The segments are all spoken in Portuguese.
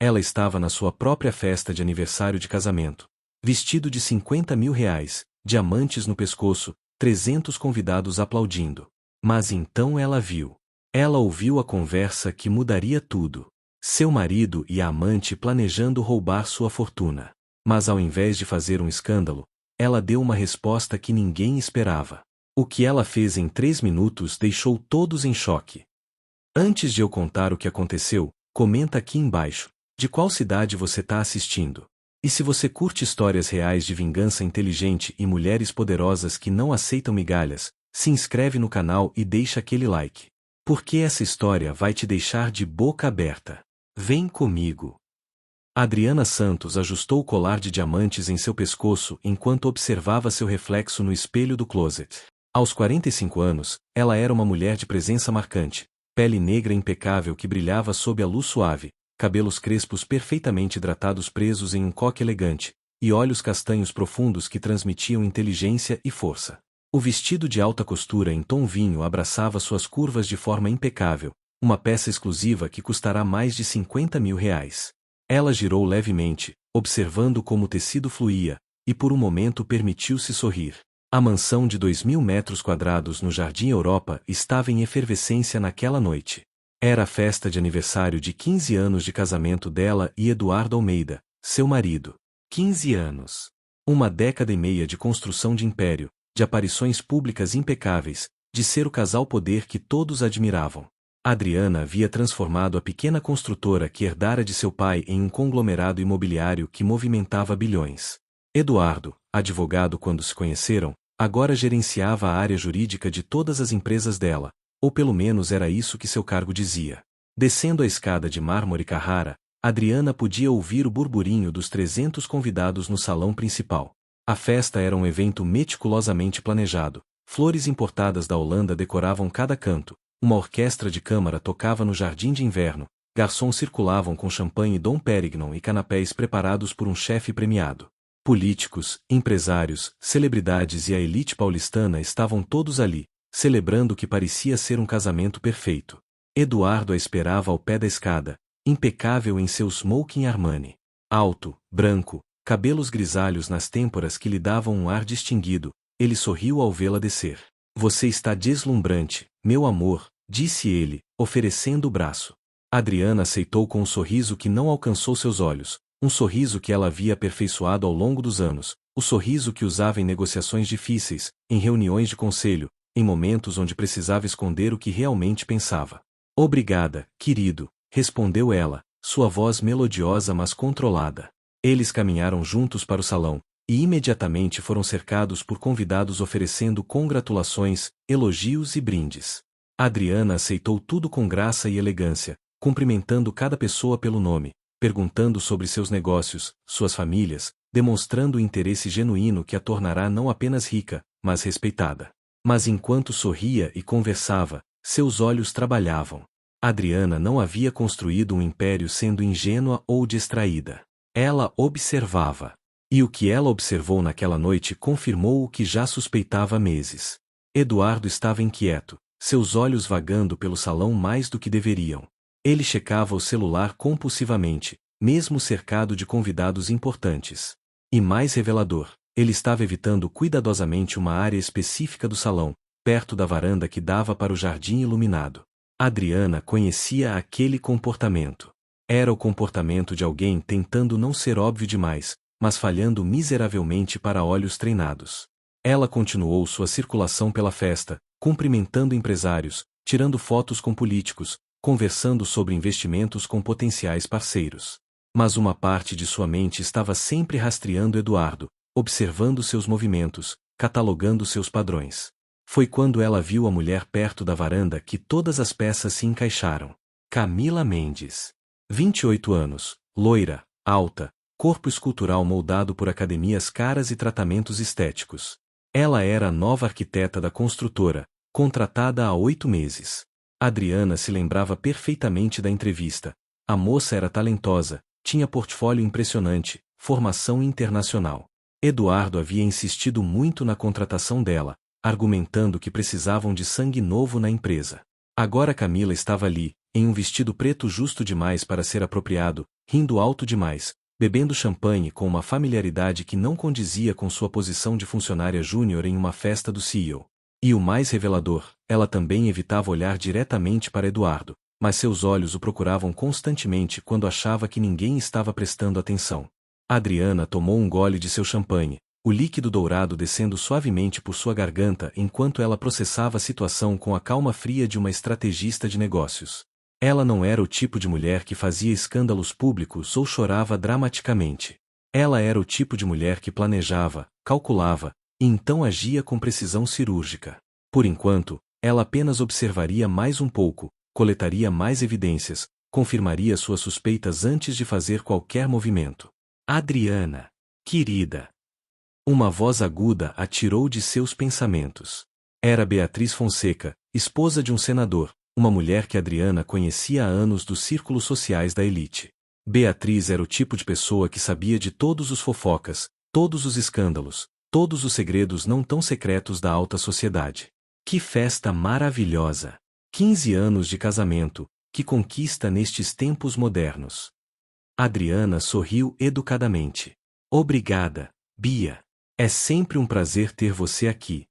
Ela estava na sua própria festa de aniversário de casamento. Vestido de 50 mil reais, diamantes no pescoço, 300 convidados aplaudindo. Mas então ela viu. Ela ouviu a conversa que mudaria tudo. Seu marido e a amante planejando roubar sua fortuna. Mas ao invés de fazer um escândalo, ela deu uma resposta que ninguém esperava. O que ela fez em 3 minutos deixou todos em choque. Antes de eu contar o que aconteceu, comenta aqui embaixo, de qual cidade você está assistindo. E se você curte histórias reais de vingança inteligente e mulheres poderosas que não aceitam migalhas, se inscreve no canal e deixa aquele like. Porque essa história vai te deixar de boca aberta. Vem comigo. Adriana Santos ajustou o colar de diamantes em seu pescoço enquanto observava seu reflexo no espelho do closet. Aos 45 anos, ela era uma mulher de presença marcante, pele negra impecável que brilhava sob a luz suave, cabelos crespos perfeitamente hidratados presos em um coque elegante, e olhos castanhos profundos que transmitiam inteligência e força. O vestido de alta costura em tom vinho abraçava suas curvas de forma impecável, uma peça exclusiva que custará mais de 50 mil reais. Ela girou levemente, observando como o tecido fluía, e por um momento permitiu-se sorrir. A mansão de 2.000 metros quadrados no Jardim Europa estava em efervescência naquela noite. Era a festa de aniversário de 15 anos de casamento dela e Eduardo Almeida, seu marido. 15 anos. Uma década e meia de construção de império, de aparições públicas impecáveis, de ser o casal poder que todos admiravam. Adriana havia transformado a pequena construtora que herdara de seu pai em um conglomerado imobiliário que movimentava bilhões. Eduardo, advogado quando se conheceram, agora gerenciava a área jurídica de todas as empresas dela, ou pelo menos era isso que seu cargo dizia. Descendo a escada de mármore Carrara, Adriana podia ouvir o burburinho dos 300 convidados no salão principal. A festa era um evento meticulosamente planejado, flores importadas da Holanda decoravam cada canto, uma orquestra de câmara tocava no jardim de inverno, garçons circulavam com champanhe Dom Pérignon e canapés preparados por um chefe premiado. Políticos, empresários, celebridades e a elite paulistana estavam todos ali, celebrando o que parecia ser um casamento perfeito. Eduardo a esperava ao pé da escada, impecável em seu smoking Armani. Alto, branco, cabelos grisalhos nas têmporas que lhe davam um ar distinguido, ele sorriu ao vê-la descer. Você está deslumbrante, meu amor, disse ele, oferecendo o braço. Adriana aceitou com um sorriso que não alcançou seus olhos, um sorriso que ela havia aperfeiçoado ao longo dos anos, o sorriso que usava em negociações difíceis, em reuniões de conselho, em momentos onde precisava esconder o que realmente pensava. Obrigada, querido, respondeu ela, sua voz melodiosa mas controlada. Eles caminharam juntos para o salão, e imediatamente foram cercados por convidados oferecendo congratulações, elogios e brindes. Adriana aceitou tudo com graça e elegância, cumprimentando cada pessoa pelo nome, perguntando sobre seus negócios, suas famílias, demonstrando o interesse genuíno que a tornará não apenas rica, mas respeitada. Mas enquanto sorria e conversava, seus olhos trabalhavam. Adriana não havia construído um império sendo ingênua ou distraída. Ela observava. E o que ela observou naquela noite confirmou o que já suspeitava há meses. Eduardo estava inquieto, seus olhos vagando pelo salão mais do que deveriam. Ele checava o celular compulsivamente, mesmo cercado de convidados importantes. E mais revelador, ele estava evitando cuidadosamente uma área específica do salão, perto da varanda que dava para o jardim iluminado. Adriana conhecia aquele comportamento. Era o comportamento de alguém tentando não ser óbvio demais, mas falhando miseravelmente para olhos treinados. Ela continuou sua circulação pela festa, cumprimentando empresários, tirando fotos com políticos, conversando sobre investimentos com potenciais parceiros. Mas uma parte de sua mente estava sempre rastreando Eduardo, observando seus movimentos, catalogando seus padrões. Foi quando ela viu a mulher perto da varanda que todas as peças se encaixaram. Camila Mendes. 28 anos, loira, alta, corpo escultural moldado por academias caras e tratamentos estéticos. Ela era a nova arquiteta da construtora, contratada há 8 meses. Adriana se lembrava perfeitamente da entrevista. A moça era talentosa, tinha portfólio impressionante, formação internacional. Eduardo havia insistido muito na contratação dela, argumentando que precisavam de sangue novo na empresa. Agora Camila estava ali, em um vestido preto justo demais para ser apropriado, rindo alto demais, bebendo champanhe com uma familiaridade que não condizia com sua posição de funcionária júnior em uma festa do CEO. E o mais revelador, ela também evitava olhar diretamente para Eduardo, mas seus olhos o procuravam constantemente quando achava que ninguém estava prestando atenção. Adriana tomou um gole de seu champanhe, o líquido dourado descendo suavemente por sua garganta enquanto ela processava a situação com a calma fria de uma estrategista de negócios. Ela não era o tipo de mulher que fazia escândalos públicos ou chorava dramaticamente. Ela era o tipo de mulher que planejava, calculava, e então agia com precisão cirúrgica. Por enquanto, ela apenas observaria mais um pouco, coletaria mais evidências, confirmaria suas suspeitas antes de fazer qualquer movimento. Adriana, querida. Uma voz aguda a tirou de seus pensamentos. Era Beatriz Fonseca, esposa de um senador, uma mulher que Adriana conhecia há anos dos círculos sociais da elite. Beatriz era o tipo de pessoa que sabia de todos os fofocas, todos os escândalos, todos os segredos não tão secretos da alta sociedade. Que festa maravilhosa! 15 anos de casamento, que conquista nestes tempos modernos. Adriana sorriu educadamente. Obrigada, Bia. É sempre um prazer ter você aqui.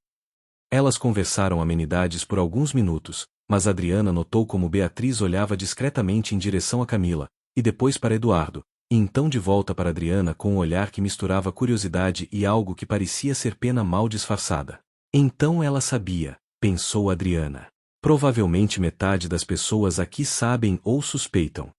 Elas conversaram amenidades por alguns minutos, mas Adriana notou como Beatriz olhava discretamente em direção a Camila, e depois para Eduardo, e então de volta para Adriana com um olhar que misturava curiosidade e algo que parecia ser pena mal disfarçada. Então ela sabia, pensou Adriana. Provavelmente metade das pessoas aqui sabem ou suspeitam.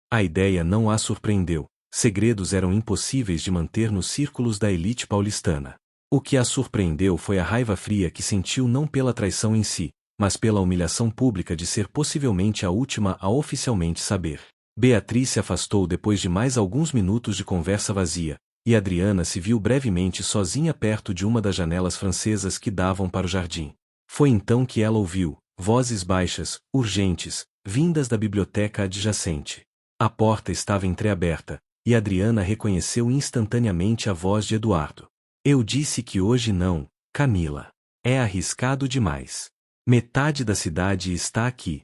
A ideia não a surpreendeu. Segredos eram impossíveis de manter nos círculos da elite paulistana. O que a surpreendeu foi a raiva fria que sentiu não pela traição em si, mas pela humilhação pública de ser possivelmente a última a oficialmente saber. Beatriz se afastou depois de mais alguns minutos de conversa vazia, e Adriana se viu brevemente sozinha perto de uma das janelas francesas que davam para o jardim. Foi então que ela ouviu vozes baixas, urgentes, vindas da biblioteca adjacente. A porta estava entreaberta, e Adriana reconheceu instantaneamente a voz de Eduardo. Eu disse que hoje não, Camila. É arriscado demais. Metade da cidade está aqui.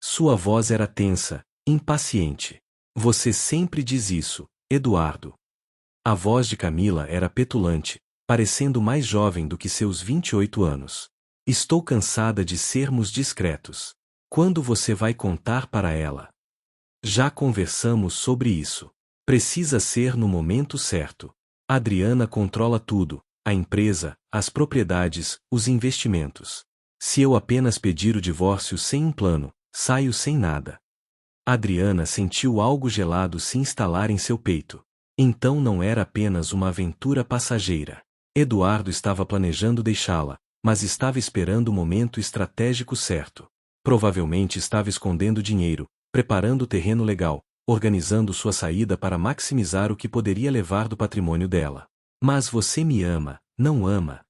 Sua voz era tensa, impaciente. Você sempre diz isso, Eduardo. A voz de Camila era petulante, parecendo mais jovem do que seus 28 anos. Estou cansada de sermos discretos. Quando você vai contar para ela? Já conversamos sobre isso. Precisa ser no momento certo. Adriana controla tudo, a empresa, as propriedades, os investimentos. Se eu apenas pedir o divórcio sem um plano, saio sem nada. Adriana sentiu algo gelado se instalar em seu peito. Então não era apenas uma aventura passageira. Eduardo estava planejando deixá-la, mas estava esperando o momento estratégico certo. Provavelmente estava escondendo dinheiro, preparando o terreno legal, organizando sua saída para maximizar o que poderia levar do patrimônio dela. Mas você me ama, não ama?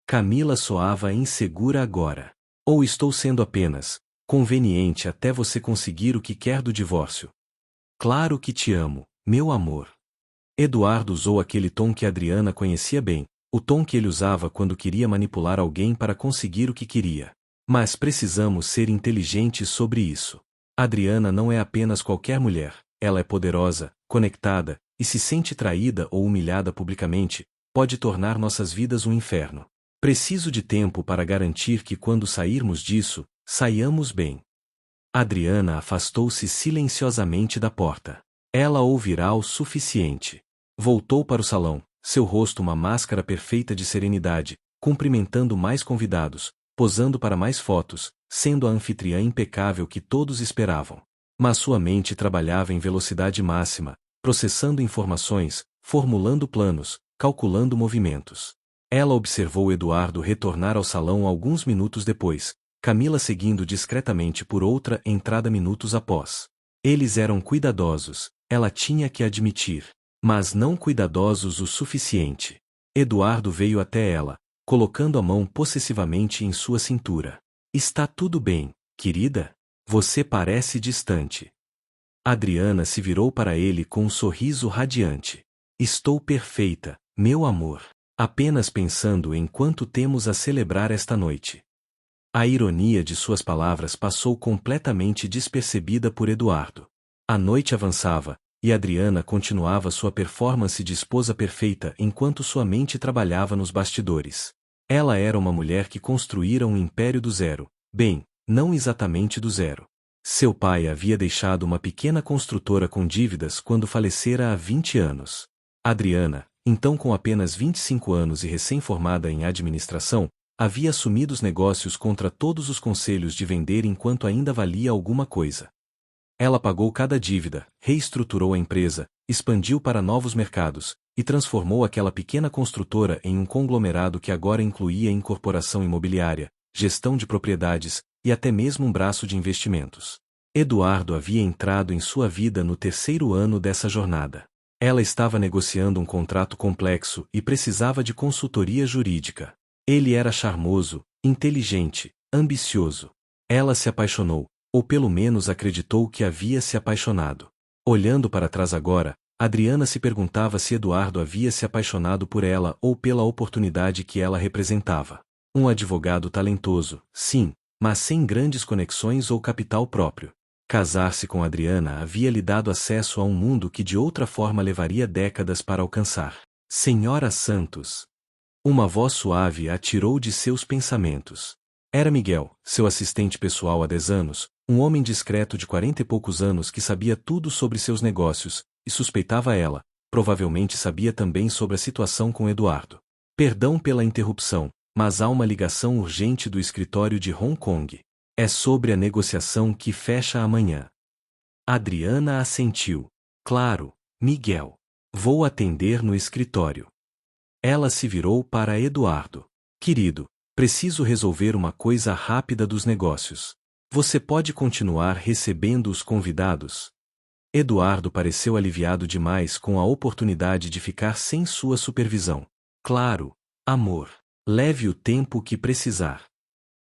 Camila soava insegura agora. Ou estou sendo apenas conveniente até você conseguir o que quer do divórcio? Claro que te amo, meu amor. Eduardo usou aquele tom que Adriana conhecia bem, o tom que ele usava quando queria manipular alguém para conseguir o que queria. Mas precisamos ser inteligentes sobre isso. Adriana não é apenas qualquer mulher, ela é poderosa, conectada, e se sente traída ou humilhada publicamente, pode tornar nossas vidas um inferno. Preciso de tempo para garantir que quando sairmos disso, saiamos bem. Adriana afastou-se silenciosamente da porta. Ela ouvirá o suficiente. Voltou para o salão, seu rosto uma máscara perfeita de serenidade, cumprimentando mais convidados, posando para mais fotos, sendo a anfitriã impecável que todos esperavam. Mas sua mente trabalhava em velocidade máxima, processando informações, formulando planos, calculando movimentos. Ela observou Eduardo retornar ao salão alguns minutos depois, Camila seguindo discretamente por outra entrada minutos após. Eles eram cuidadosos, ela tinha que admitir, mas não cuidadosos o suficiente. Eduardo veio até ela, colocando a mão possessivamente em sua cintura. Está tudo bem, querida? Você parece distante. Adriana se virou para ele com um sorriso radiante. Estou perfeita, meu amor. Apenas pensando em quanto temos a celebrar esta noite. A ironia de suas palavras passou completamente despercebida por Eduardo. A noite avançava, e Adriana continuava sua performance de esposa perfeita enquanto sua mente trabalhava nos bastidores. Ela era uma mulher que construíra um império do zero. Bem, não exatamente do zero. Seu pai havia deixado uma pequena construtora com dívidas quando falecera há 20 anos. Adriana, então com apenas 25 anos e recém-formada em administração, havia assumido os negócios contra todos os conselhos de vender enquanto ainda valia alguma coisa. Ela pagou cada dívida, reestruturou a empresa, expandiu para novos mercados, e transformou aquela pequena construtora em um conglomerado que agora incluía incorporação imobiliária, gestão de propriedades, e até mesmo um braço de investimentos. Eduardo havia entrado em sua vida no terceiro ano dessa jornada. Ela estava negociando um contrato complexo e precisava de consultoria jurídica. Ele era charmoso, inteligente, ambicioso. Ela se apaixonou, ou pelo menos acreditou que havia se apaixonado. Olhando para trás agora, Adriana se perguntava se Eduardo havia se apaixonado por ela ou pela oportunidade que ela representava. Um advogado talentoso, sim, mas sem grandes conexões ou capital próprio. Casar-se com Adriana havia lhe dado acesso a um mundo que de outra forma levaria décadas para alcançar. Senhora Santos. Uma voz suave a tirou de seus pensamentos. Era Miguel, seu assistente pessoal há 10 anos, um homem discreto de 40 e poucos anos que sabia tudo sobre seus negócios, e suspeitava ela, provavelmente sabia também sobre a situação com Eduardo. Perdão pela interrupção, mas há uma ligação urgente do escritório de Hong Kong. É sobre a negociação que fecha amanhã. Adriana assentiu. Claro, Miguel. Vou atender no escritório. Ela se virou para Eduardo. Querido, preciso resolver uma coisa rápida dos negócios. Você pode continuar recebendo os convidados? Eduardo pareceu aliviado demais com a oportunidade de ficar sem sua supervisão. Claro, amor. Leve o tempo que precisar.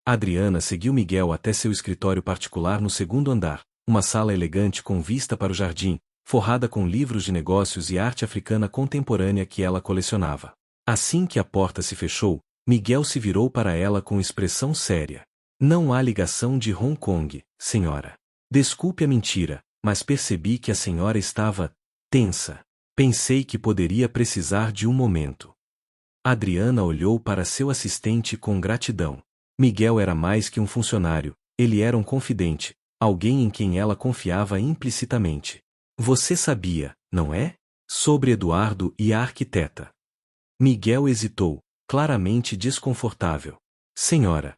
Adriana seguiu Miguel até seu escritório particular no segundo andar, uma sala elegante com vista para o jardim, forrada com livros de negócios e arte africana contemporânea que ela colecionava. Assim que a porta se fechou, Miguel se virou para ela com expressão séria. Não há ligação de Hong Kong, senhora. Desculpe a mentira, mas percebi que a senhora estava tensa. Pensei que poderia precisar de um momento. Adriana olhou para seu assistente com gratidão. Miguel era mais que um funcionário, ele era um confidente, alguém em quem ela confiava implicitamente. Você sabia, não é? Sobre Eduardo e a arquiteta. Miguel hesitou, claramente desconfortável. Senhora,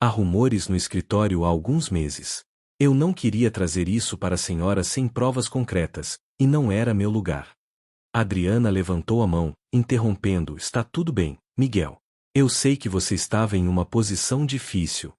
há rumores no escritório há alguns meses. Eu não queria trazer isso para a senhora sem provas concretas, e não era meu lugar. Adriana levantou a mão, interrompendo. Está tudo bem, Miguel. Eu sei que você estava em uma posição difícil.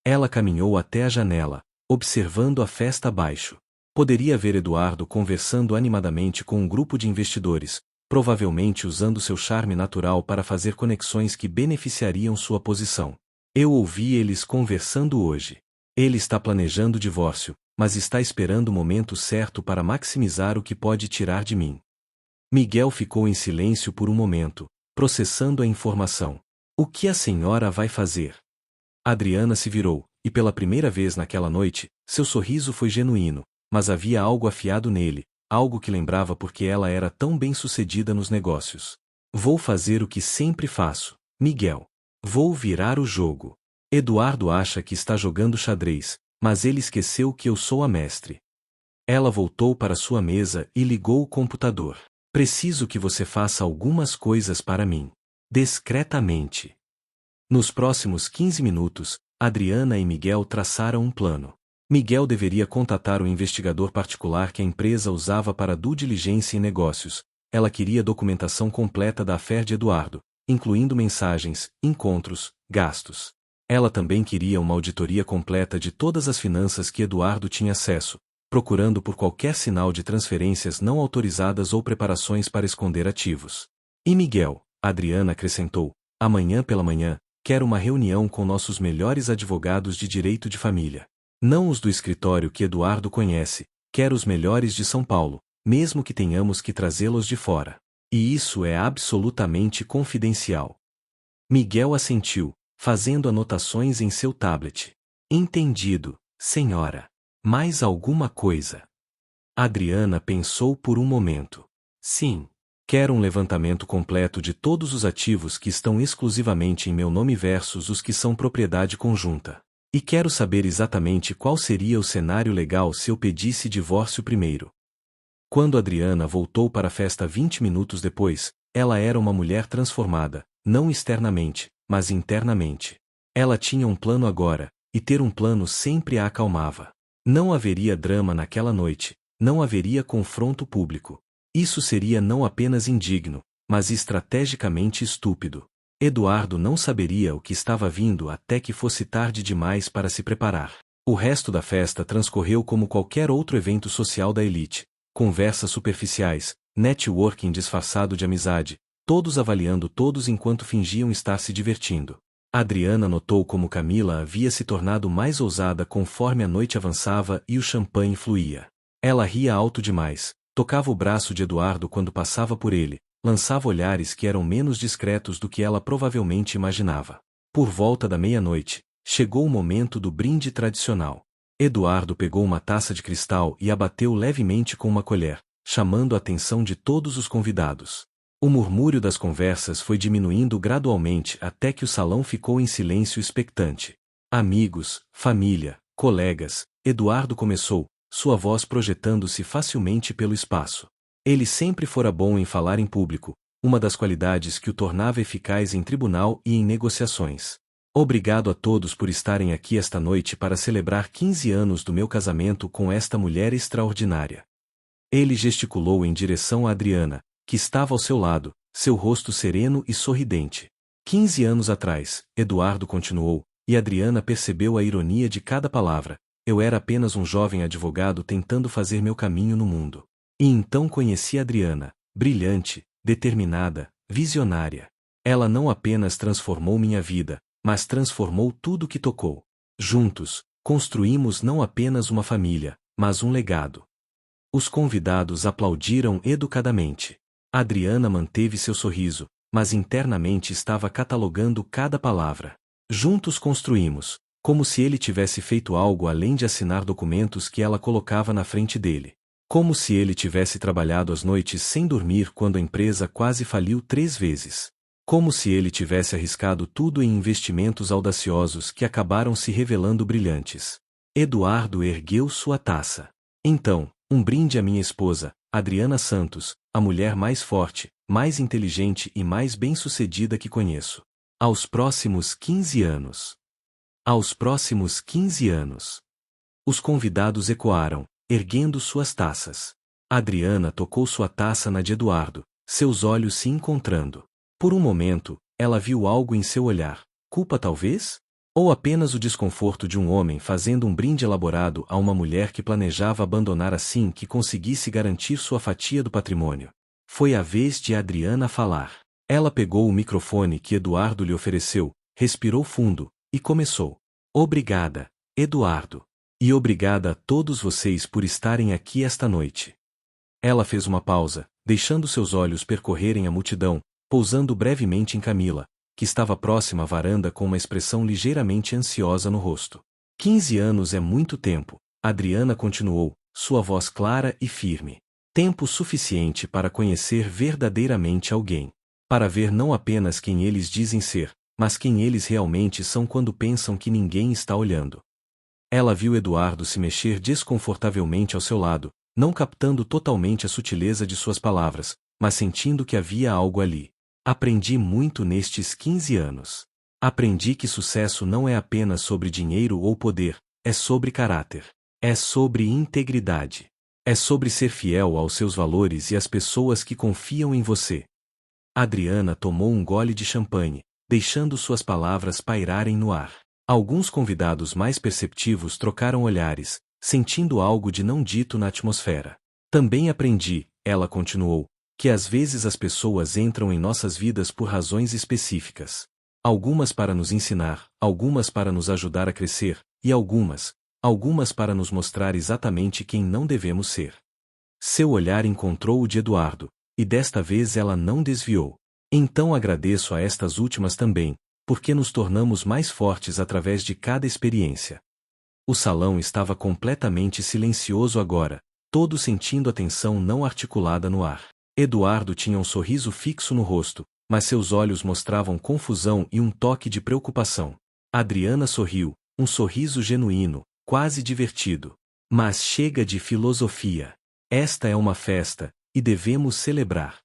Ela caminhou até a janela, observando a festa abaixo. Poderia ver Eduardo conversando animadamente com um grupo de investidores, provavelmente usando seu charme natural para fazer conexões que beneficiariam sua posição. Eu ouvi eles conversando hoje. Ele está planejando o divórcio, mas está esperando o momento certo para maximizar o que pode tirar de mim. Miguel ficou em silêncio por um momento, processando a informação. O que a senhora vai fazer? Adriana se virou, e pela primeira vez naquela noite, seu sorriso foi genuíno, mas havia algo afiado nele, algo que lembrava porque ela era tão bem-sucedida nos negócios. Vou fazer o que sempre faço, Miguel. Vou virar o jogo. Eduardo acha que está jogando xadrez, mas ele esqueceu que eu sou a mestre. Ela voltou para sua mesa e ligou o computador. Preciso que você faça algumas coisas para mim. Discretamente. Nos próximos 15 minutos, Adriana e Miguel traçaram um plano. Miguel deveria contatar o investigador particular que a empresa usava para due diligência em negócios. Ela queria documentação completa da affaire de Eduardo, incluindo mensagens, encontros, gastos. Ela também queria uma auditoria completa de todas as finanças que Eduardo tinha acesso, procurando por qualquer sinal de transferências não autorizadas ou preparações para esconder ativos. E Miguel, Adriana acrescentou, amanhã pela manhã, quero uma reunião com nossos melhores advogados de direito de família. Não os do escritório que Eduardo conhece, quero os melhores de São Paulo, mesmo que tenhamos que trazê-los de fora. E isso é absolutamente confidencial. Miguel assentiu, fazendo anotações em seu tablet. Entendido, senhora. Mais alguma coisa? Adriana pensou por um momento. Sim. Quero um levantamento completo de todos os ativos que estão exclusivamente em meu nome versus os que são propriedade conjunta. E quero saber exatamente qual seria o cenário legal se eu pedisse divórcio primeiro. Quando Adriana voltou para a festa 20 minutos depois, ela era uma mulher transformada, não externamente, mas internamente. Ela tinha um plano agora, e ter um plano sempre a acalmava. Não haveria drama naquela noite, não haveria confronto público. Isso seria não apenas indigno, mas estrategicamente estúpido. Eduardo não saberia o que estava vindo até que fosse tarde demais para se preparar. O resto da festa transcorreu como qualquer outro evento social da elite. Conversas superficiais, networking disfarçado de amizade, todos avaliando todos enquanto fingiam estar se divertindo. Adriana notou como Camila havia se tornado mais ousada conforme a noite avançava e o champanhe fluía. Ela ria alto demais, tocava o braço de Eduardo quando passava por ele, lançava olhares que eram menos discretos do que ela provavelmente imaginava. Por volta da meia-noite, chegou o momento do brinde tradicional. Eduardo pegou uma taça de cristal e a bateu levemente com uma colher, chamando a atenção de todos os convidados. O murmúrio das conversas foi diminuindo gradualmente até que o salão ficou em silêncio expectante. Amigos, família, colegas, Eduardo começou, sua voz projetando-se facilmente pelo espaço. Ele sempre fora bom em falar em público, uma das qualidades que o tornava eficaz em tribunal e em negociações. Obrigado a todos por estarem aqui esta noite para celebrar 15 anos do meu casamento com esta mulher extraordinária. Ele gesticulou em direção a Adriana, que estava ao seu lado, seu rosto sereno e sorridente. 15 anos atrás, Eduardo continuou, e Adriana percebeu a ironia de cada palavra. Eu era apenas um jovem advogado tentando fazer meu caminho no mundo. E então conheci Adriana, brilhante, determinada, visionária. Ela não apenas transformou minha vida, mas transformou tudo que tocou. Juntos, construímos não apenas uma família, mas um legado. Os convidados aplaudiram educadamente. Adriana manteve seu sorriso, mas internamente estava catalogando cada palavra. Juntos construímos, como se ele tivesse feito algo além de assinar documentos que ela colocava na frente dele. Como se ele tivesse trabalhado as noites sem dormir quando a empresa quase faliu 3 vezes. Como se ele tivesse arriscado tudo em investimentos audaciosos que acabaram se revelando brilhantes. Eduardo ergueu sua taça. Então, um brinde à minha esposa, Adriana Santos, a mulher mais forte, mais inteligente e mais bem-sucedida que conheço. Aos próximos 15 anos. Aos próximos 15 anos. Os convidados ecoaram, erguendo suas taças. Adriana tocou sua taça na de Eduardo, seus olhos se encontrando. Por um momento, ela viu algo em seu olhar. Culpa talvez? Ou apenas o desconforto de um homem fazendo um brinde elaborado a uma mulher que planejava abandonar assim que conseguisse garantir sua fatia do patrimônio? Foi a vez de Adriana falar. Ela pegou o microfone que Eduardo lhe ofereceu, respirou fundo, e começou. Obrigada, Eduardo. E obrigada a todos vocês por estarem aqui esta noite. Ela fez uma pausa, deixando seus olhos percorrerem a multidão, pousando brevemente em Camila, que estava próxima à varanda com uma expressão ligeiramente ansiosa no rosto. 15 anos é muito tempo, Adriana continuou, sua voz clara e firme. Tempo suficiente para conhecer verdadeiramente alguém. Para ver não apenas quem eles dizem ser, mas quem eles realmente são quando pensam que ninguém está olhando. Ela viu Eduardo se mexer desconfortavelmente ao seu lado, não captando totalmente a sutileza de suas palavras, mas sentindo que havia algo ali. Aprendi muito nestes 15 anos. Aprendi que sucesso não é apenas sobre dinheiro ou poder, é sobre caráter. É sobre integridade. É sobre ser fiel aos seus valores e às pessoas que confiam em você. Adriana tomou um gole de champanhe, deixando suas palavras pairarem no ar. Alguns convidados mais perceptivos trocaram olhares, sentindo algo de não dito na atmosfera. Também aprendi, ela continuou, que às vezes as pessoas entram em nossas vidas por razões específicas. Algumas para nos ensinar, algumas para nos ajudar a crescer, e algumas para nos mostrar exatamente quem não devemos ser. Seu olhar encontrou o de Eduardo, e desta vez ela não desviou. Então agradeço a estas últimas também, porque nos tornamos mais fortes através de cada experiência. O salão estava completamente silencioso agora, todos sentindo a tensão não articulada no ar. Eduardo tinha um sorriso fixo no rosto, mas seus olhos mostravam confusão e um toque de preocupação. Adriana sorriu, um sorriso genuíno, quase divertido. Mas chega de filosofia. Esta é uma festa, e devemos celebrar.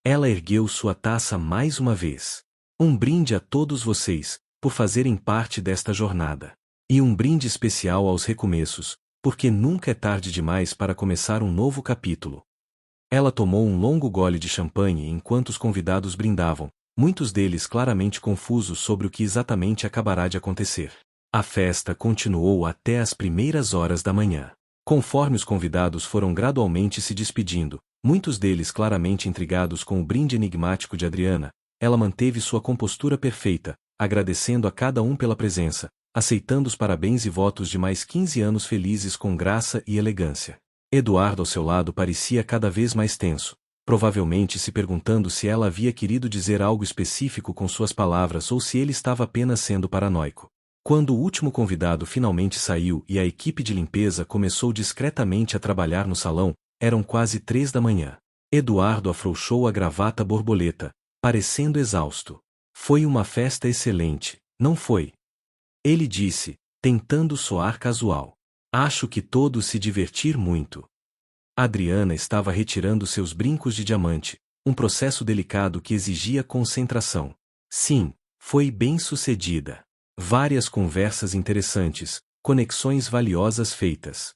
Ela ergueu sua taça mais uma vez. Um brinde a todos vocês, por fazerem parte desta jornada. E um brinde especial aos recomeços, porque nunca é tarde demais para começar um novo capítulo. Ela tomou um longo gole de champanhe enquanto os convidados brindavam, muitos deles claramente confusos sobre o que exatamente acabará de acontecer. A festa continuou até as primeiras horas da manhã. Conforme os convidados foram gradualmente se despedindo, muitos deles claramente intrigados com o brinde enigmático de Adriana, ela manteve sua compostura perfeita, agradecendo a cada um pela presença, aceitando os parabéns e votos de mais 15 anos felizes com graça e elegância. Eduardo ao seu lado parecia cada vez mais tenso, provavelmente se perguntando se ela havia querido dizer algo específico com suas palavras ou se ele estava apenas sendo paranoico. Quando o último convidado finalmente saiu e a equipe de limpeza começou discretamente a trabalhar no salão, eram quase 3 da manhã. Eduardo afrouxou a gravata borboleta, parecendo exausto. Foi uma festa excelente, não foi? Ele disse, tentando soar casual. Acho que todos se divertir muito. Adriana estava retirando seus brincos de diamante, um processo delicado que exigia concentração. Sim, foi bem-sucedida. Várias conversas interessantes, conexões valiosas feitas.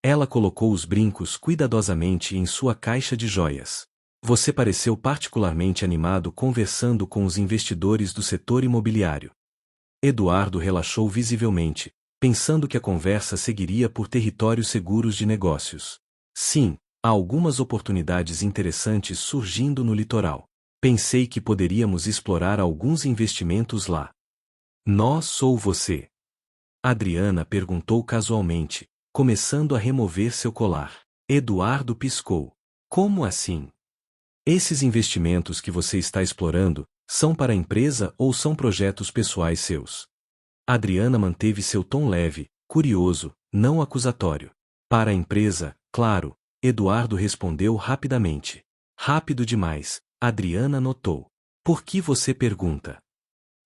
Ela colocou os brincos cuidadosamente em sua caixa de joias. Você pareceu particularmente animado conversando com os investidores do setor imobiliário. Eduardo relaxou visivelmente, pensando que a conversa seguiria por territórios seguros de negócios. Sim, há algumas oportunidades interessantes surgindo no litoral. Pensei que poderíamos explorar alguns investimentos lá. Nós sou você? Adriana perguntou casualmente, começando a remover seu colar. Eduardo piscou. Como assim? Esses investimentos que você está explorando, são para a empresa ou são projetos pessoais seus? Adriana manteve seu tom leve, curioso, não acusatório. Para a empresa, claro, Eduardo respondeu rapidamente. Rápido demais, Adriana notou. Por que você pergunta?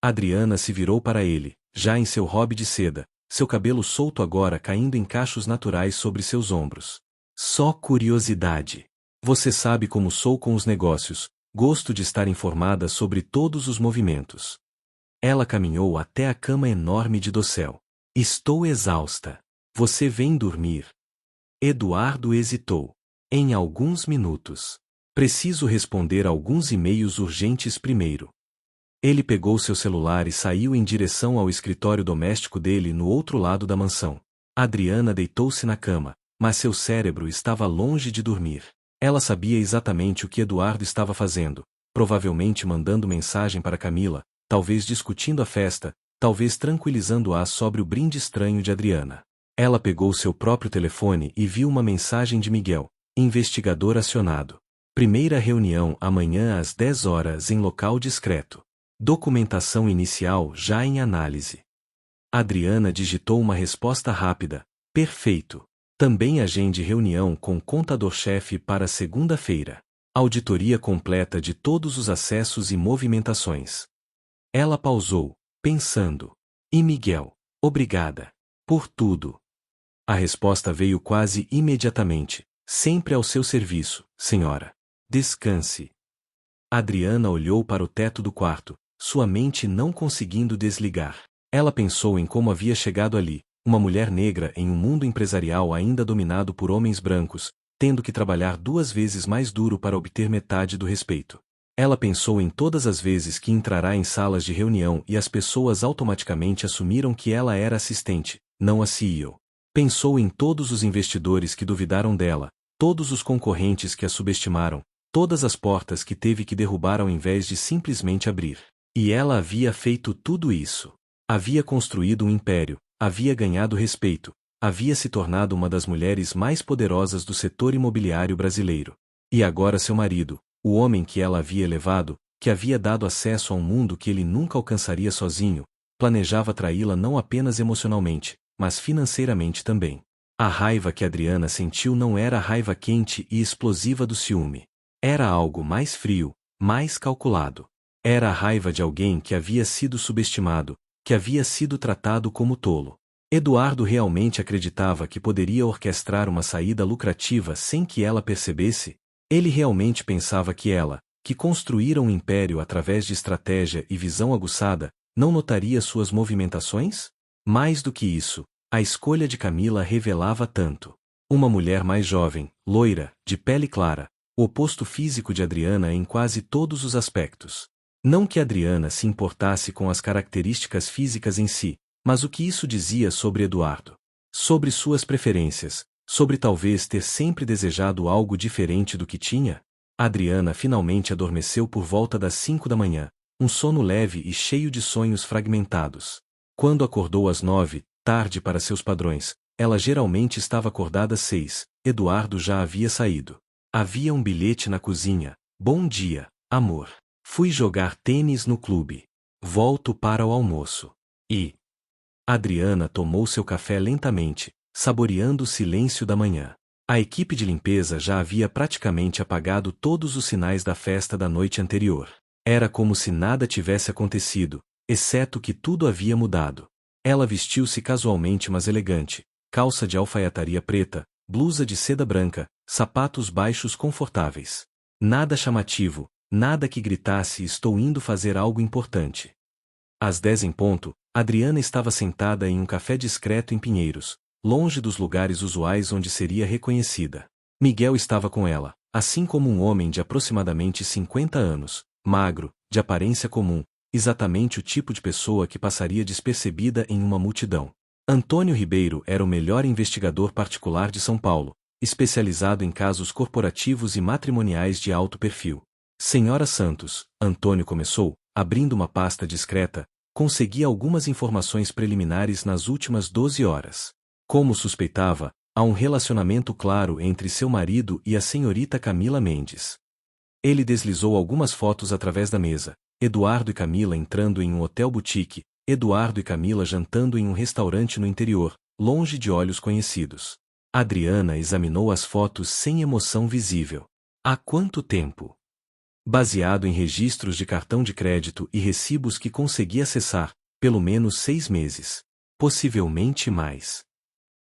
Adriana se virou para ele, já em seu hobby de seda, seu cabelo solto agora caindo em cachos naturais sobre seus ombros. Só curiosidade. Você sabe como sou com os negócios, gosto de estar informada sobre todos os movimentos. Ela caminhou até a cama enorme de dossel. Estou exausta. Você vem dormir? Eduardo hesitou. Em alguns minutos. Preciso responder alguns e-mails urgentes primeiro. Ele pegou seu celular e saiu em direção ao escritório doméstico dele no outro lado da mansão. Adriana deitou-se na cama, mas seu cérebro estava longe de dormir. Ela sabia exatamente o que Eduardo estava fazendo, provavelmente mandando mensagem para Camila, talvez discutindo a festa, talvez tranquilizando-a sobre o brinde estranho de Adriana. Ela pegou seu próprio telefone e viu uma mensagem de Miguel, investigador acionado. Primeira reunião amanhã às 10 horas em local discreto. Documentação inicial já em análise. Adriana digitou uma resposta rápida. Perfeito. Também agende reunião com contador-chefe para segunda-feira. Auditoria completa de todos os acessos e movimentações. Ela pausou, pensando. E Miguel? Obrigada. Por tudo. A resposta veio quase imediatamente. Sempre ao seu serviço, senhora. Descanse. Adriana olhou para o teto do quarto, sua mente não conseguindo desligar. Ela pensou em como havia chegado ali, uma mulher negra em um mundo empresarial ainda dominado por homens brancos, tendo que trabalhar 2 vezes mais duro para obter metade do respeito. Ela pensou em todas as vezes que entrará em salas de reunião e as pessoas automaticamente assumiram que ela era assistente, não a CEO. Pensou em todos os investidores que duvidaram dela, todos os concorrentes que a subestimaram, todas as portas que teve que derrubar ao invés de simplesmente abrir. E ela havia feito tudo isso. Havia construído um império, havia ganhado respeito, havia se tornado uma das mulheres mais poderosas do setor imobiliário brasileiro. E agora seu marido, o homem que ela havia elevado, que havia dado acesso a um mundo que ele nunca alcançaria sozinho, planejava traí-la não apenas emocionalmente, mas financeiramente também. A raiva que Adriana sentiu não era a raiva quente e explosiva do ciúme. Era algo mais frio, mais calculado. Era a raiva de alguém que havia sido subestimado, que havia sido tratado como tolo. Eduardo realmente acreditava que poderia orquestrar uma saída lucrativa sem que ela percebesse? Ele realmente pensava que construíra um império através de estratégia e visão aguçada, não notaria suas movimentações? Mais do que isso, a escolha de Camila revelava tanto. Uma mulher mais jovem, loira, de pele clara, o oposto físico de Adriana em quase todos os aspectos. Não que Adriana se importasse com as características físicas em si, mas o que isso dizia sobre Eduardo? Sobre suas preferências, sobre talvez ter sempre desejado algo diferente do que tinha? Adriana finalmente adormeceu por volta das 5 da manhã, um sono leve e cheio de sonhos fragmentados. Quando acordou às 9, tarde para seus padrões, ela geralmente estava acordada às 6, Eduardo já havia saído. Havia um bilhete na cozinha. Bom dia, amor. Fui jogar tênis no clube. Volto para o almoço. Adriana tomou seu café lentamente, saboreando o silêncio da manhã. A equipe de limpeza já havia praticamente apagado todos os sinais da festa da noite anterior. Era como se nada tivesse acontecido, exceto que tudo havia mudado. Ela vestiu-se casualmente mas elegante, calça de alfaiataria preta, blusa de seda branca, sapatos baixos confortáveis. Nada chamativo, nada que gritasse estou indo fazer algo importante. Às 10 em ponto, Adriana estava sentada em um café discreto em Pinheiros, longe dos lugares usuais onde seria reconhecida. Miguel estava com ela, assim como um homem de aproximadamente 50 anos, magro, de aparência comum, exatamente o tipo de pessoa que passaria despercebida em uma multidão. Antônio Ribeiro era o melhor investigador particular de São Paulo, especializado em casos corporativos e matrimoniais de alto perfil. Senhora Santos, Antônio começou, abrindo uma pasta discreta, consegui algumas informações preliminares nas últimas 12 horas. Como suspeitava, há um relacionamento claro entre seu marido e a senhorita Camila Mendes. Ele deslizou algumas fotos através da mesa, Eduardo e Camila entrando em um hotel boutique, Eduardo e Camila jantando em um restaurante no interior, longe de olhos conhecidos. Adriana examinou as fotos sem emoção visível. Há quanto tempo? Baseado em registros de cartão de crédito e recibos que consegui acessar, pelo menos 6 meses. Possivelmente mais.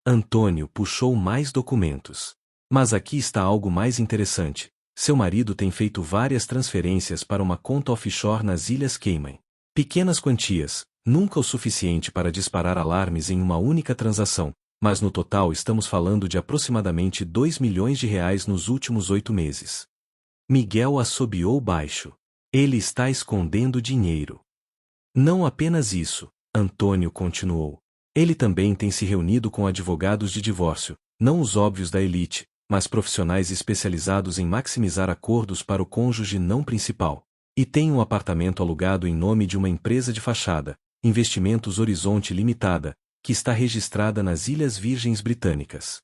Antônio puxou mais documentos. Mas aqui está algo mais interessante. Seu marido tem feito várias transferências para uma conta offshore nas Ilhas Cayman. Pequenas quantias, nunca o suficiente para disparar alarmes em uma única transação, mas no total estamos falando de aproximadamente R$ 2 milhões nos últimos 8 meses. Miguel assobiou baixo. Ele está escondendo dinheiro. Não apenas isso, Antônio continuou. Ele também tem se reunido com advogados de divórcio, não os óbvios da elite, mas profissionais especializados em maximizar acordos para o cônjuge não principal. E tem um apartamento alugado em nome de uma empresa de fachada, Investimentos Horizonte Limitada, que está registrada nas Ilhas Virgens Britânicas.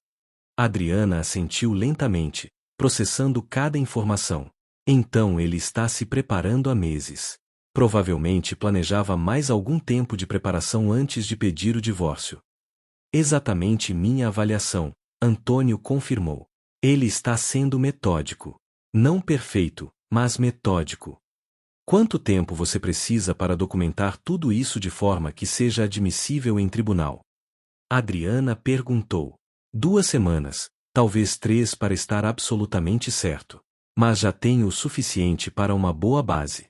Adriana assentiu lentamente, processando cada informação. Então ele está se preparando há meses. Provavelmente planejava mais algum tempo de preparação antes de pedir o divórcio. Exatamente minha avaliação, Antônio confirmou. Ele está sendo metódico. Não perfeito, mas metódico. Quanto tempo você precisa para documentar tudo isso de forma que seja admissível em tribunal? Adriana perguntou. 2 semanas, talvez 3 para estar absolutamente certo. Mas já tenho o suficiente para uma boa base.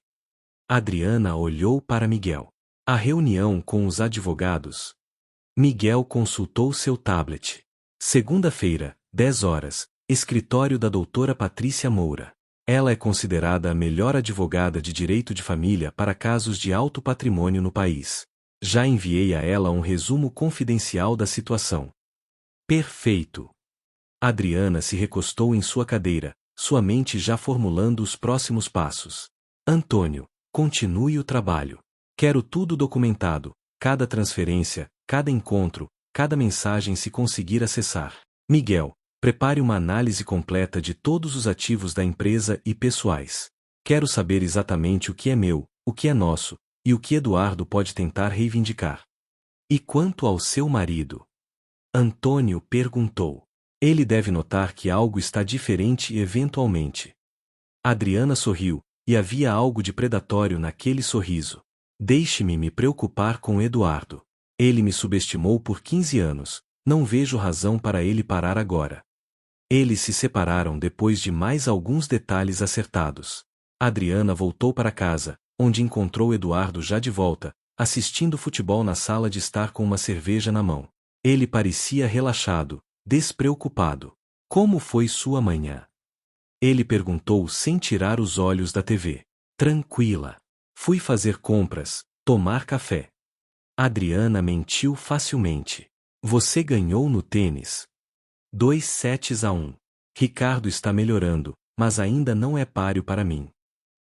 Adriana olhou para Miguel. A reunião com os advogados. Miguel consultou seu tablet. Segunda-feira, 10 horas, escritório da doutora Patrícia Moura. Ela é considerada a melhor advogada de direito de família para casos de alto patrimônio no país. Já enviei a ela um resumo confidencial da situação. Perfeito. Adriana se recostou em sua cadeira, sua mente já formulando os próximos passos. Antônio, continue o trabalho. Quero tudo documentado, cada transferência, cada encontro, cada mensagem se conseguir acessar. Miguel, prepare uma análise completa de todos os ativos da empresa e pessoais. Quero saber exatamente o que é meu, o que é nosso, e o que Eduardo pode tentar reivindicar. E quanto ao seu marido? Antônio perguntou. Ele deve notar que algo está diferente eventualmente. Adriana sorriu, e havia algo de predatório naquele sorriso. Deixe-me me preocupar com Eduardo. Ele me subestimou por 15 anos, não vejo razão para ele parar agora. Eles se separaram depois de mais alguns detalhes acertados. Adriana voltou para casa, onde encontrou Eduardo já de volta, assistindo futebol na sala de estar com uma cerveja na mão. Ele parecia relaxado, despreocupado. Como foi sua manhã? Ele perguntou sem tirar os olhos da TV. Tranquila. Fui fazer compras, tomar café. Adriana mentiu facilmente. Você ganhou no tênis. 2-1. Ricardo está melhorando, mas ainda não é páreo para mim.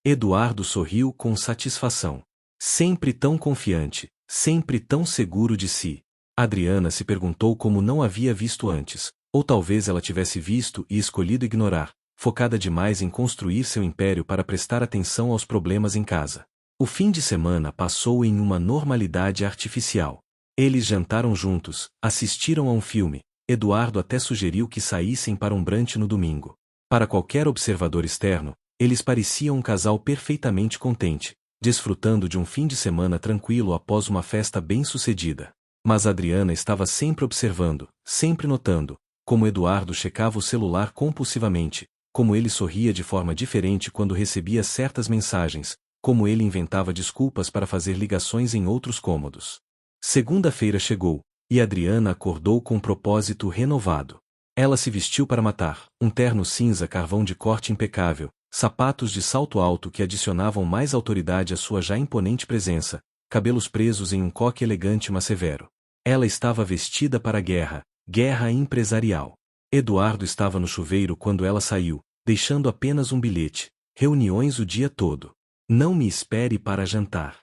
Eduardo sorriu com satisfação. Sempre tão confiante, sempre tão seguro de si. Adriana se perguntou como não havia visto antes, ou talvez ela tivesse visto e escolhido ignorar, focada demais em construir seu império para prestar atenção aos problemas em casa. O fim de semana passou em uma normalidade artificial. Eles jantaram juntos, assistiram a um filme. Eduardo até sugeriu que saíssem para um brunch no domingo. Para qualquer observador externo, eles pareciam um casal perfeitamente contente, desfrutando de um fim de semana tranquilo após uma festa bem-sucedida. Mas Adriana estava sempre observando, sempre notando, como Eduardo checava o celular compulsivamente, como ele sorria de forma diferente quando recebia certas mensagens, como ele inventava desculpas para fazer ligações em outros cômodos. Segunda-feira chegou, e Adriana acordou com um propósito renovado. Ela se vestiu para matar, um terno cinza carvão de corte impecável, sapatos de salto alto que adicionavam mais autoridade à sua já imponente presença, cabelos presos em um coque elegante mas severo. Ela estava vestida para a guerra, guerra empresarial. Eduardo estava no chuveiro quando ela saiu, deixando apenas um bilhete: reuniões o dia todo. Não me espere para jantar.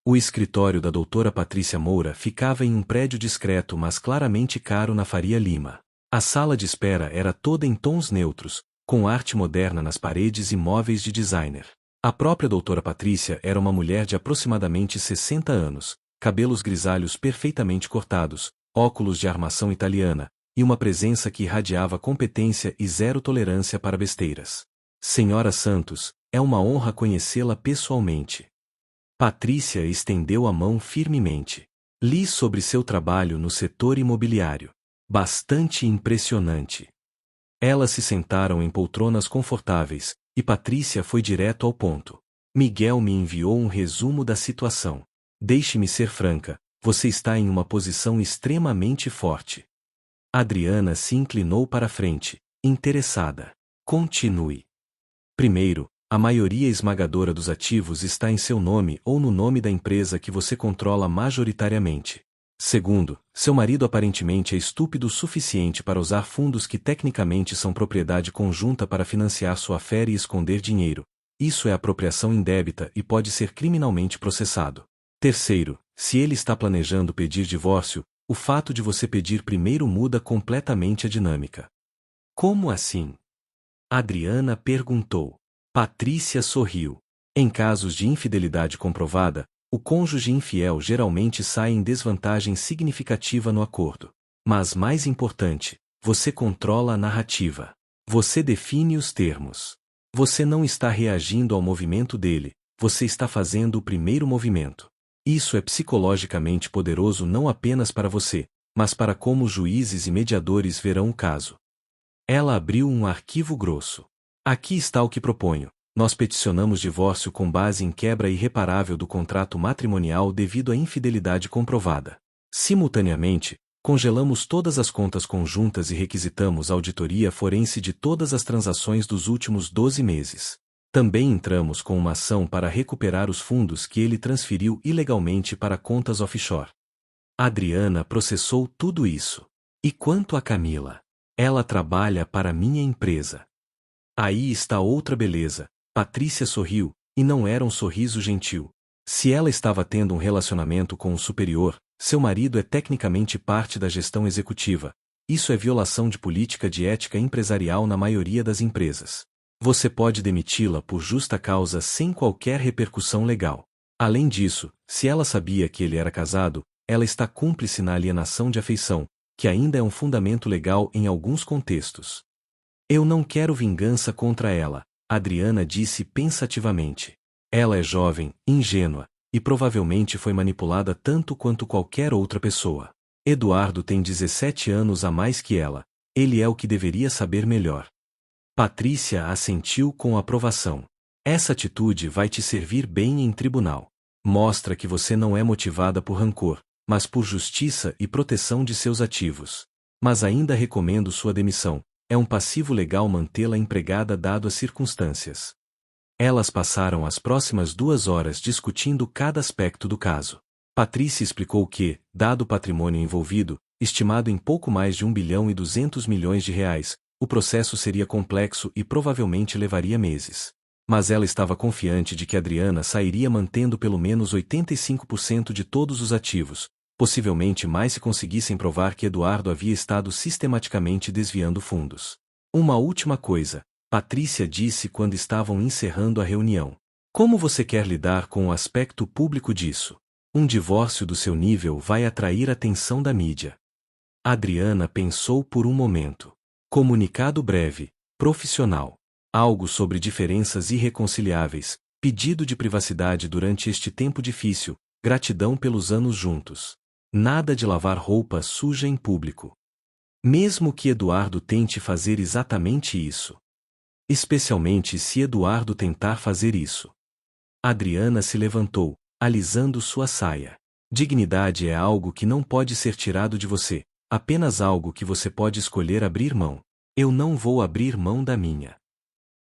O escritório da doutora Patrícia Moura ficava em um prédio discreto mas claramente caro na Faria Lima. A sala de espera era toda em tons neutros, com arte moderna nas paredes e móveis de designer. A própria doutora Patrícia era uma mulher de aproximadamente 60 anos, cabelos grisalhos perfeitamente cortados, óculos de armação italiana, e uma presença que irradiava competência e zero tolerância para besteiras. Senhora Santos, é uma honra conhecê-la pessoalmente. Patrícia estendeu a mão firmemente. Li sobre seu trabalho no setor imobiliário. Bastante impressionante. Elas se sentaram em poltronas confortáveis, e Patrícia foi direto ao ponto. Miguel me enviou um resumo da situação. Deixe-me ser franca, você está em uma posição extremamente forte. Adriana se inclinou para a frente, interessada. Continue. Primeiro, a maioria esmagadora dos ativos está em seu nome ou no nome da empresa que você controla majoritariamente. Segundo, seu marido aparentemente é estúpido o suficiente para usar fundos que tecnicamente são propriedade conjunta para financiar sua fé e esconder dinheiro. Isso é apropriação indébita e pode ser criminalmente processado. Terceiro, se ele está planejando pedir divórcio, o fato de você pedir primeiro muda completamente a dinâmica. Como assim? Adriana perguntou. Patrícia sorriu. Em casos de infidelidade comprovada, o cônjuge infiel geralmente sai em desvantagem significativa no acordo. Mas mais importante, você controla a narrativa. Você define os termos. Você não está reagindo ao movimento dele, você está fazendo o primeiro movimento. Isso é psicologicamente poderoso não apenas para você, mas para como os juízes e mediadores verão o caso. Ela abriu um arquivo grosso. Aqui está o que proponho. Nós peticionamos divórcio com base em quebra irreparável do contrato matrimonial devido à infidelidade comprovada. Simultaneamente, congelamos todas as contas conjuntas e requisitamos a auditoria forense de todas as transações dos últimos 12 meses. Também entramos com uma ação para recuperar os fundos que ele transferiu ilegalmente para contas offshore. Adriana processou tudo isso. E quanto a Camila? Ela trabalha para minha empresa. Aí está outra beleza. Patrícia sorriu, e não era um sorriso gentil. Se ela estava tendo um relacionamento com um superior, seu marido é tecnicamente parte da gestão executiva. Isso é violação de política de ética empresarial na maioria das empresas. Você pode demiti-la por justa causa sem qualquer repercussão legal. Além disso, se ela sabia que ele era casado, ela está cúmplice na alienação de afeição, que ainda é um fundamento legal em alguns contextos. Eu não quero vingança contra ela, Adriana disse pensativamente. Ela é jovem, ingênua, e provavelmente foi manipulada tanto quanto qualquer outra pessoa. Eduardo tem 17 anos a mais que ela. Ele é o que deveria saber melhor. Patrícia assentiu com aprovação. Essa atitude vai te servir bem em tribunal. Mostra que você não é motivada por rancor, mas por justiça e proteção de seus ativos. Mas ainda recomendo sua demissão. É um passivo legal mantê-la empregada dado as circunstâncias. Elas passaram as próximas 2 horas discutindo cada aspecto do caso. Patrícia explicou que, dado o patrimônio envolvido, estimado em pouco mais de 1,2 bilhão de reais, o processo seria complexo e provavelmente levaria meses. Mas ela estava confiante de que Adriana sairia mantendo pelo menos 85% de todos os ativos, possivelmente mais se conseguissem provar que Eduardo havia estado sistematicamente desviando fundos. Uma última coisa, Patrícia disse quando estavam encerrando a reunião. Como você quer lidar com o aspecto público disso? Um divórcio do seu nível vai atrair a atenção da mídia. Adriana pensou por um momento. Comunicado breve, profissional. Algo sobre diferenças irreconciliáveis, pedido de privacidade durante este tempo difícil, gratidão pelos anos juntos. Nada de lavar roupa suja em público. Mesmo que Eduardo tente fazer exatamente isso. Especialmente se Eduardo tentar fazer isso. Adriana se levantou, alisando sua saia. Dignidade é algo que não pode ser tirado de você, apenas algo que você pode escolher abrir mão. Eu não vou abrir mão da minha.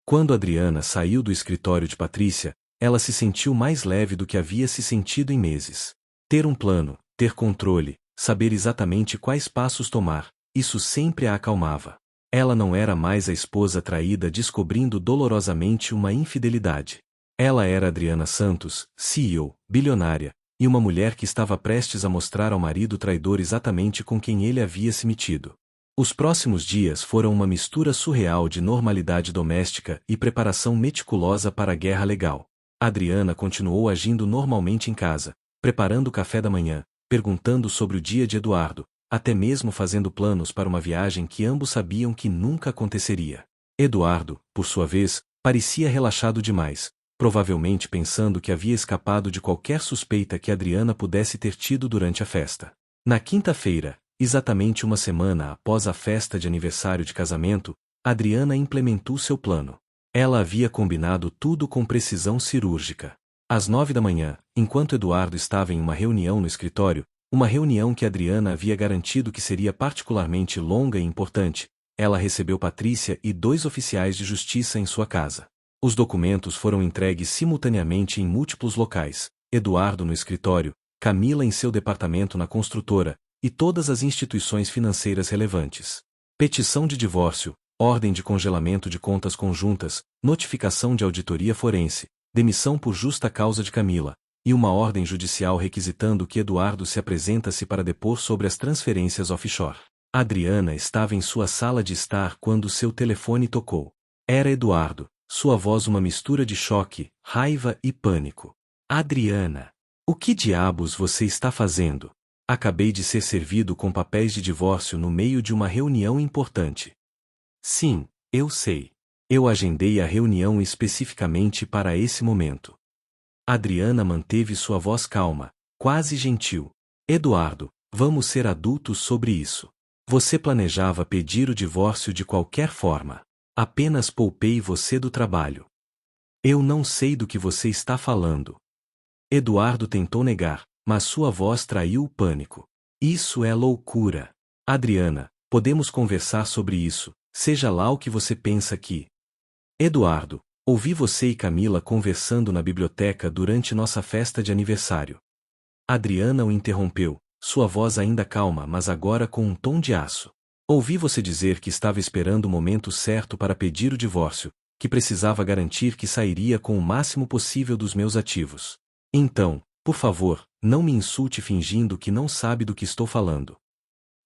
Quando Adriana saiu do escritório de Patrícia, ela se sentiu mais leve do que havia se sentido em meses. Ter um plano, ter controle, saber exatamente quais passos tomar, isso sempre a acalmava. Ela não era mais a esposa traída descobrindo dolorosamente uma infidelidade. Ela era Adriana Santos, CEO, bilionária, e uma mulher que estava prestes a mostrar ao marido traidor exatamente com quem ele havia se metido. Os próximos dias foram uma mistura surreal de normalidade doméstica e preparação meticulosa para a guerra legal. Adriana continuou agindo normalmente em casa, preparando o café da manhã, perguntando sobre o dia de Eduardo, até mesmo fazendo planos para uma viagem que ambos sabiam que nunca aconteceria. Eduardo, por sua vez, parecia relaxado demais, provavelmente pensando que havia escapado de qualquer suspeita que Adriana pudesse ter tido durante a festa. Na quinta-feira, exatamente uma semana após a festa de aniversário de casamento, Adriana implementou seu plano. Ela havia combinado tudo com precisão cirúrgica. Às 9 da manhã, enquanto Eduardo estava em uma reunião no escritório, uma reunião que Adriana havia garantido que seria particularmente longa e importante, ela recebeu Patrícia e 2 oficiais de justiça em sua casa. Os documentos foram entregues simultaneamente em múltiplos locais, Eduardo no escritório, Camila em seu departamento na construtora, e todas as instituições financeiras relevantes. Petição de divórcio, ordem de congelamento de contas conjuntas, notificação de auditoria forense, demissão por justa causa de Camila, e uma ordem judicial requisitando que Eduardo se apresentasse para depor sobre as transferências offshore. Adriana estava em sua sala de estar quando seu telefone tocou. Era Eduardo, sua voz uma mistura de choque, raiva e pânico. Adriana, o que diabos você está fazendo? Acabei de ser servido com papéis de divórcio no meio de uma reunião importante. Sim, eu sei. Eu agendei a reunião especificamente para esse momento. Adriana manteve sua voz calma, quase gentil. Eduardo, vamos ser adultos sobre isso. Você planejava pedir o divórcio de qualquer forma. Apenas poupei você do trabalho. Eu não sei do que você está falando. Eduardo tentou negar, mas sua voz traiu o pânico. Isso é loucura. Adriana, podemos conversar sobre isso, seja lá o que você pensa que. Eduardo, ouvi você e Camila conversando na biblioteca durante nossa festa de aniversário. Adriana o interrompeu, sua voz ainda calma mas agora com um tom de aço. Ouvi você dizer que estava esperando o momento certo para pedir o divórcio, que precisava garantir que sairia com o máximo possível dos meus ativos. Então, por favor, não me insulte fingindo que não sabe do que estou falando.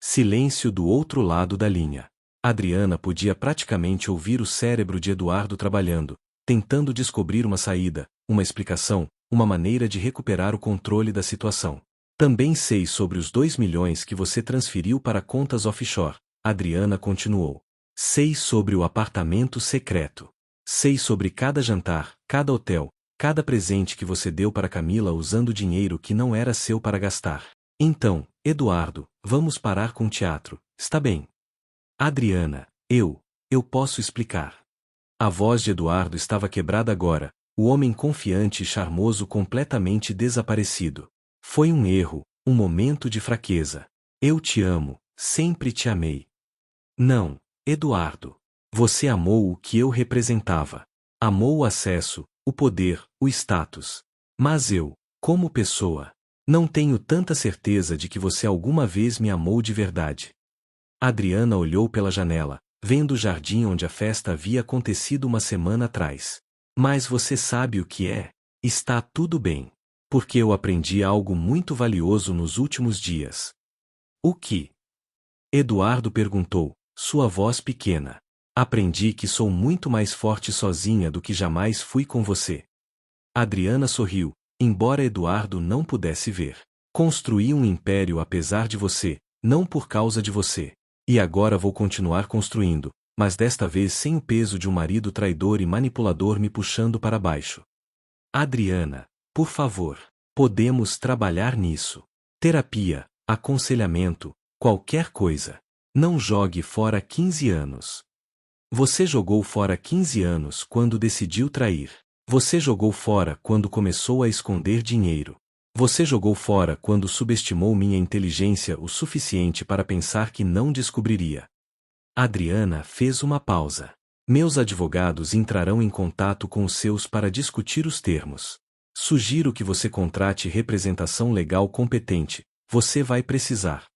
Silêncio do outro lado da linha. Adriana podia praticamente ouvir o cérebro de Eduardo trabalhando, tentando descobrir uma saída, uma explicação, uma maneira de recuperar o controle da situação. Também sei sobre os 2 milhões que você transferiu para contas offshore, Adriana continuou. Sei sobre o apartamento secreto. Sei sobre cada jantar, cada hotel, cada presente que você deu para Camila usando dinheiro que não era seu para gastar. Então, Eduardo, vamos parar com o teatro, está bem? Adriana, eu posso explicar. A voz de Eduardo estava quebrada agora, o homem confiante e charmoso completamente desaparecido. Foi um erro, um momento de fraqueza. Eu te amo, sempre te amei. Não, Eduardo. Você amou o que eu representava. Amou o acesso, o poder, o status. Mas eu, como pessoa, não tenho tanta certeza de que você alguma vez me amou de verdade. Adriana olhou pela janela, vendo o jardim onde a festa havia acontecido uma semana atrás. Mas você sabe o que é? Está tudo bem. Porque eu aprendi algo muito valioso nos últimos dias. O que? Eduardo perguntou, sua voz pequena. Aprendi que sou muito mais forte sozinha do que jamais fui com você. Adriana sorriu, embora Eduardo não pudesse ver. Construí um império apesar de você, não por causa de você. E agora vou continuar construindo, mas desta vez sem o peso de um marido traidor e manipulador me puxando para baixo. Adriana, por favor, podemos trabalhar nisso. Terapia, aconselhamento, qualquer coisa. Não jogue fora 15 anos. Você jogou fora 15 anos quando decidiu trair. Você jogou fora quando começou a esconder dinheiro. Você jogou fora quando subestimou minha inteligência o suficiente para pensar que não descobriria. Adriana fez uma pausa. Meus advogados entrarão em contato com os seus para discutir os termos. Sugiro que você contrate representação legal competente. Você vai precisar.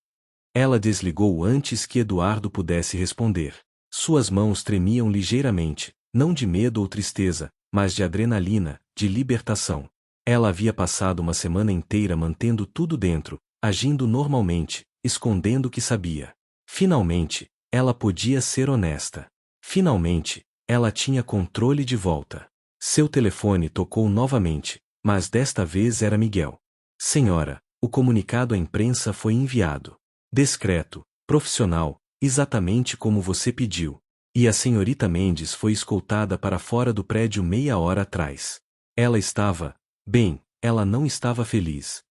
Ela desligou antes que Eduardo pudesse responder. Suas mãos tremiam ligeiramente, não de medo ou tristeza, mas de adrenalina, de libertação. Ela havia passado uma semana inteira mantendo tudo dentro, agindo normalmente, escondendo o que sabia. Finalmente, ela podia ser honesta. Finalmente, ela tinha controle de volta. Seu telefone tocou novamente, mas desta vez era Miguel. Senhora, o comunicado à imprensa foi enviado. Discreto, profissional, exatamente como você pediu. E a senhorita Mendes foi escoltada para fora do prédio meia hora atrás. Ela estava, bem, ela não estava feliz.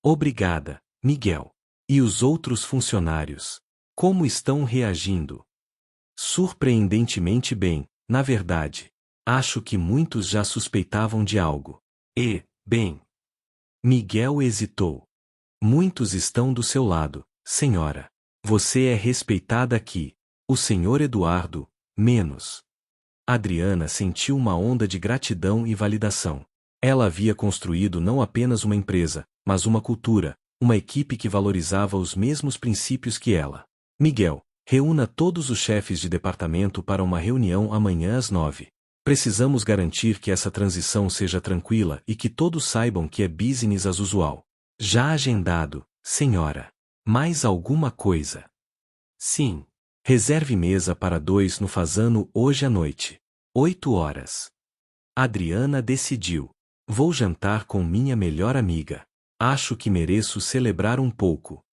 Obrigada, Miguel. E os outros funcionários? Como estão reagindo? Surpreendentemente bem, na verdade. Acho que muitos já suspeitavam de algo. E, bem. Miguel hesitou. Muitos estão do seu lado, senhora. Você é respeitada aqui. O senhor Eduardo, menos. Adriana sentiu uma onda de gratidão e validação. Ela havia construído não apenas uma empresa, mas uma cultura, uma equipe que valorizava os mesmos princípios que ela. Miguel, reúna todos os chefes de departamento para uma reunião amanhã às 9. Precisamos garantir que essa transição seja tranquila e que todos saibam que é business as usual. Já agendado, senhora. Mais alguma coisa? Sim. Reserve mesa para 2 no Fazano hoje à noite. 8 horas. Adriana decidiu. Vou jantar com minha melhor amiga. Acho que mereço celebrar um pouco.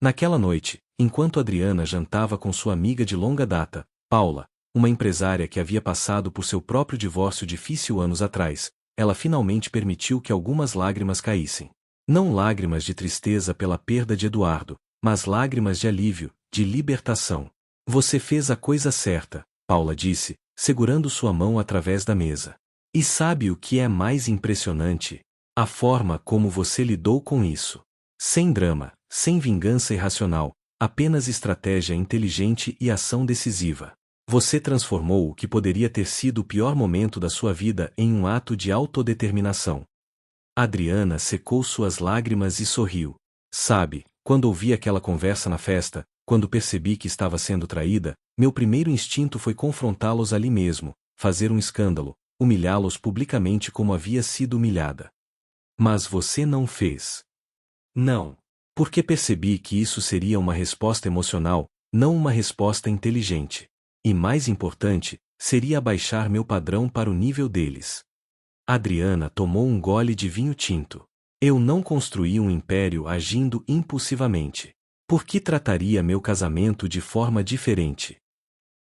Naquela noite, enquanto Adriana jantava com sua amiga de longa data, Paula, uma empresária que havia passado por seu próprio divórcio difícil anos atrás, ela finalmente permitiu que algumas lágrimas caíssem. Não lágrimas de tristeza pela perda de Eduardo, mas lágrimas de alívio, de libertação. Você fez a coisa certa, Paula disse, segurando sua mão através da mesa. E sabe o que é mais impressionante? A forma como você lidou com isso. Sem drama, sem vingança irracional, apenas estratégia inteligente e ação decisiva. Você transformou o que poderia ter sido o pior momento da sua vida em um ato de autodeterminação. Adriana secou suas lágrimas e sorriu. Sabe, quando ouvi aquela conversa na festa, quando percebi que estava sendo traída, meu primeiro instinto foi confrontá-los ali mesmo, fazer um escândalo, humilhá-los publicamente como havia sido humilhada. Mas você não fez. Não. Porque percebi que isso seria uma resposta emocional, não uma resposta inteligente. E mais importante, seria abaixar meu padrão para o nível deles. Adriana tomou um gole de vinho tinto. Eu não construí um império agindo impulsivamente. Por que trataria meu casamento de forma diferente?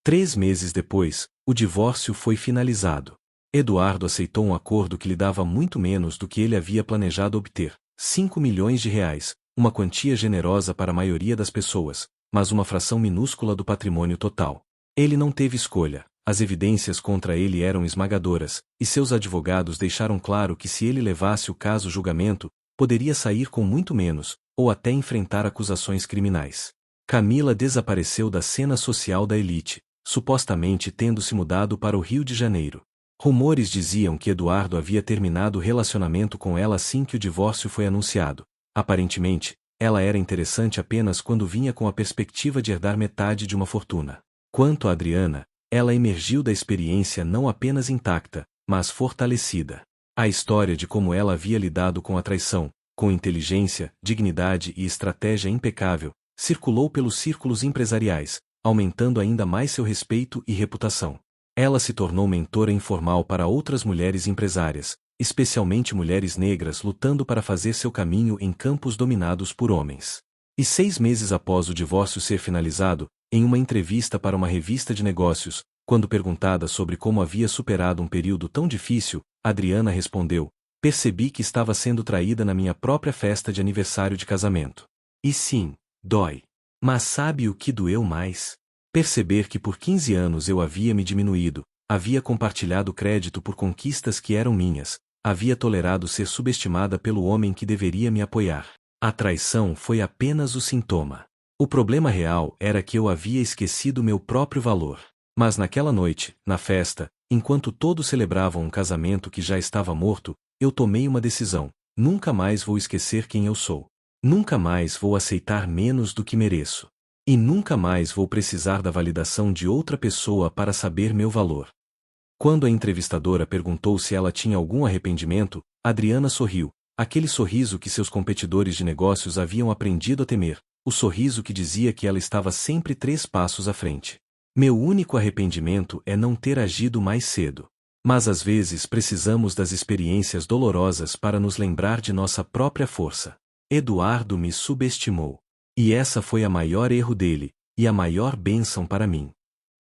3 meses depois, o divórcio foi finalizado. Eduardo aceitou um acordo que lhe dava muito menos do que ele havia planejado obter: 5 milhões de reais, uma quantia generosa para a maioria das pessoas, mas uma fração minúscula do patrimônio total. Ele não teve escolha. As evidências contra ele eram esmagadoras, e seus advogados deixaram claro que se ele levasse o caso a julgamento, poderia sair com muito menos, ou até enfrentar acusações criminais. Camila desapareceu da cena social da elite, supostamente tendo se mudado para o Rio de Janeiro. Rumores diziam que Eduardo havia terminado o relacionamento com ela assim que o divórcio foi anunciado. Aparentemente, ela era interessante apenas quando vinha com a perspectiva de herdar metade de uma fortuna. Quanto a Adriana, ela emergiu da experiência não apenas intacta, mas fortalecida. A história de como ela havia lidado com a traição, com inteligência, dignidade e estratégia impecável, circulou pelos círculos empresariais, aumentando ainda mais seu respeito e reputação. Ela se tornou mentora informal para outras mulheres empresárias, especialmente mulheres negras lutando para fazer seu caminho em campos dominados por homens. E 6 meses após o divórcio ser finalizado, em uma entrevista para uma revista de negócios, quando perguntada sobre como havia superado um período tão difícil, Adriana respondeu: "Percebi que estava sendo traída na minha própria festa de aniversário de casamento. E sim, dói. Mas sabe o que doeu mais? Perceber que por 15 anos eu havia me diminuído, havia compartilhado crédito por conquistas que eram minhas, havia tolerado ser subestimada pelo homem que deveria me apoiar. A traição foi apenas o sintoma. O problema real era que eu havia esquecido meu próprio valor. Mas naquela noite, na festa, enquanto todos celebravam um casamento que já estava morto, eu tomei uma decisão: nunca mais vou esquecer quem eu sou. Nunca mais vou aceitar menos do que mereço. E nunca mais vou precisar da validação de outra pessoa para saber meu valor." Quando a entrevistadora perguntou se ela tinha algum arrependimento, Adriana sorriu, aquele sorriso que seus competidores de negócios haviam aprendido a temer, o sorriso que dizia que ela estava sempre 3 passos à frente. "Meu único arrependimento é não ter agido mais cedo. Mas às vezes precisamos das experiências dolorosas para nos lembrar de nossa própria força. Eduardo me subestimou. E essa foi a maior erro dele, e a maior bênção para mim."